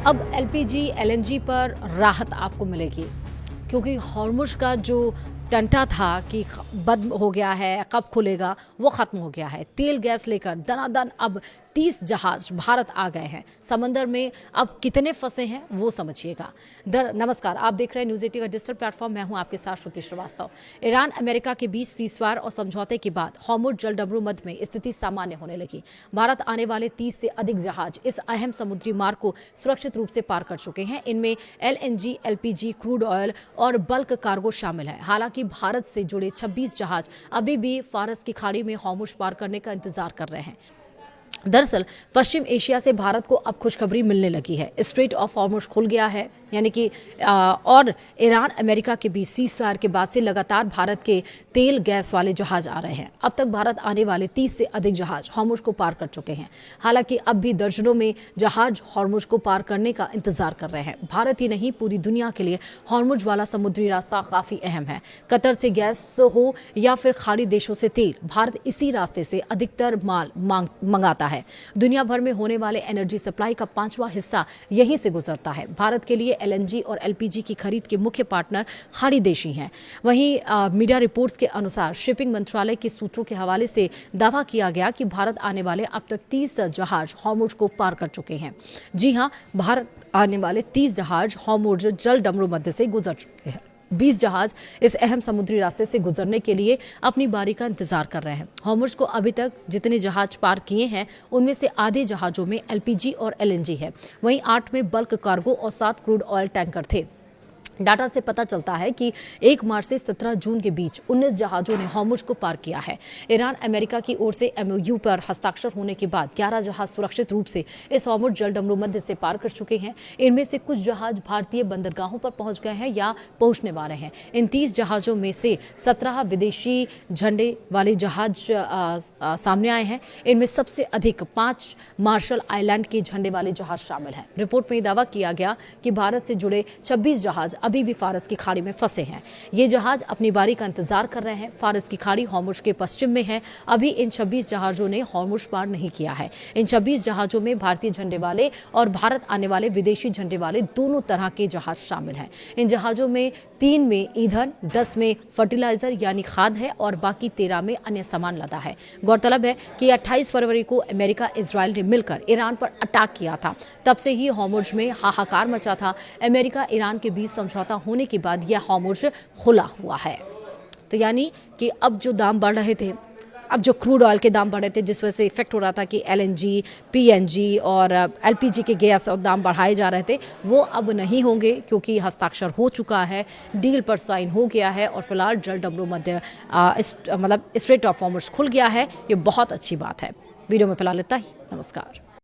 अब LPG LNG पर राहत आपको मिलेगी क्योंकि हॉर्मुज का जो टंटा था कि बंद हो गया है, कब खुलेगा, वो खत्म हो गया है। तेल गैस लेकर दनादन अब 30 जहाज भारत आ गए हैं। समंदर में अब कितने फंसे हैं वो समझिएगा। नमस्कार, आप देख रहे हैं न्यूज़ 18 का डिजिटल प्लेटफॉर्म। मैं हूं आपके साथ श्रुति श्रीवास्तव। ईरान अमेरिका के बीच सीजफायर और समझौते के बाद हॉर्मुज जलडमरू मध्य में स्थिति सामान्य होने लगी। भारत आने वाले 30 से अधिक जहाज इस अहम समुद्री मार्ग को सुरक्षित रूप से पार कर चुके हैं। इनमें एलएनजी, एलपीजी, क्रूड ऑयल और बल्क कार्गो शामिल है। हालांकि भारत से जुड़े 26 जहाज अभी भी फारस की खाड़ी में हॉर्मुज पार करने का इंतजार कर रहे हैं। दरअसल पश्चिम एशिया से भारत को अब खुशखबरी मिलने लगी है। स्ट्रेट ऑफ हॉर्मुज खुल गया है, यानी कि और ईरान अमेरिका के बीच सीजफायर के बाद से लगातार भारत के तेल गैस वाले जहाज आ रहे हैं। अब तक भारत आने वाले 30 से अधिक जहाज हॉर्मुज को पार कर चुके हैं। हालांकि अब भी दर्जनों में जहाज हॉर्मुज को पार करने का इंतजार कर रहे हैं। भारत ही नहीं, पूरी दुनिया के लिए हॉर्मुज वाला समुद्री रास्ता काफी अहम है। कतर से गैस हो या फिर खाड़ी देशों से तेल, भारत इसी रास्ते से अधिकतर माल मंगाता है। दुनिया भर में होने वाले एनर्जी सप्लाई का 5वां हिस्सा यहीं से गुजरता है। भारत के लिए एलएनजी और एलपीजी की खरीद के मुख्य पार्टनर खाड़ी देश ही हैं। वहीं मीडिया रिपोर्ट्स के अनुसार शिपिंग मंत्रालय के सूत्रों के हवाले से दावा किया गया कि भारत आने वाले अब तक 30 जहाज हॉर्मुज को पार कर चुके हैं। जी हां, भारत आने वाले 30 जहाज हॉर्मुज जलडमरू मध्य से गुजर चुके हैं। 20 जहाज इस अहम समुद्री रास्ते से गुजरने के लिए अपनी बारी का इंतजार कर रहे हैं। हॉर्मुज को अभी तक जितने जहाज पार किए हैं उनमें से आधे जहाजों में एलपीजी और एलएनजी है। वहीं 8 में बल्क कार्गो और 7 क्रूड ऑयल टैंकर थे। डाटा से पता चलता है कि 1 मार्च से 17 जून के बीच 19 जहाजों ने हॉर्मुज को पार किया है। ईरान अमेरिका की ओर से एमओयू पर हस्ताक्षर होने के बाद 11 जहाज सुरक्षित रूप से इस हॉर्मुज जलडमरू मध्य से पार कर चुके हैं। इनमें से कुछ जहाज भारतीय बंदरगाहों पर पहुंच गए हैं या पहुंचने वाले हैं। इन 30 जहाजों में से 17 विदेशी झंडे वाले जहाज सामने आए हैं। इनमें सबसे अधिक 5 मार्शल आइलैंड के झंडे वाले जहाज शामिल हैं। रिपोर्ट में दावा किया गया कि भारत से जुड़े 26 जहाज अभी भी फारस की खाड़ी में फंसे हैं। ये जहाज अपनी बारी का इंतजार कर रहे हैं। फारस की खाड़ी हॉर्मुज के पश्चिम में है। अभी इन 26 जहाजों ने हॉर्मुज पार नहीं किया है। इन 26 जहाजों में भारतीय झंडे वाले और भारत आने वाले विदेशी झंडे वाले दोनों तरह के जहाज शामिल हैं। इन जहाजों में 3 में ईंधन, 10 में फर्टिलाइजर यानी खाद है और बाकी 13 में अन्य सामान लदा है। गौरतलब है कि 28 फरवरी को अमेरिका इजराइल ने मिलकर ईरान पर अटैक किया था। तब से ही हॉर्मुज में हाहाकार मचा था। अमेरिका ईरान के बीच समझौता होने के बाद यह हॉर्मुज खुला हुआ है। तो यानी कि अब जो दाम बढ़ रहे थे, अब जो क्रूड ऑयल के दाम बढ़ रहे थे, जिस वजह से इफेक्ट हो रहा था कि एलएनजी, पीएनजी और एलपीजी के गैस और दाम बढ़ाए जा रहे थे, वो अब नहीं होंगे क्योंकि हस्ताक्षर हो चुका है, डील पर साइन हो गया है और फिलहाल जलडमरू मध्य मतलब स्ट्रेट ऑफ हॉर्मुज खुल गया है। ये बहुत अच्छी बात है। वीडियो में फिलहाल इतना ही। नमस्कार।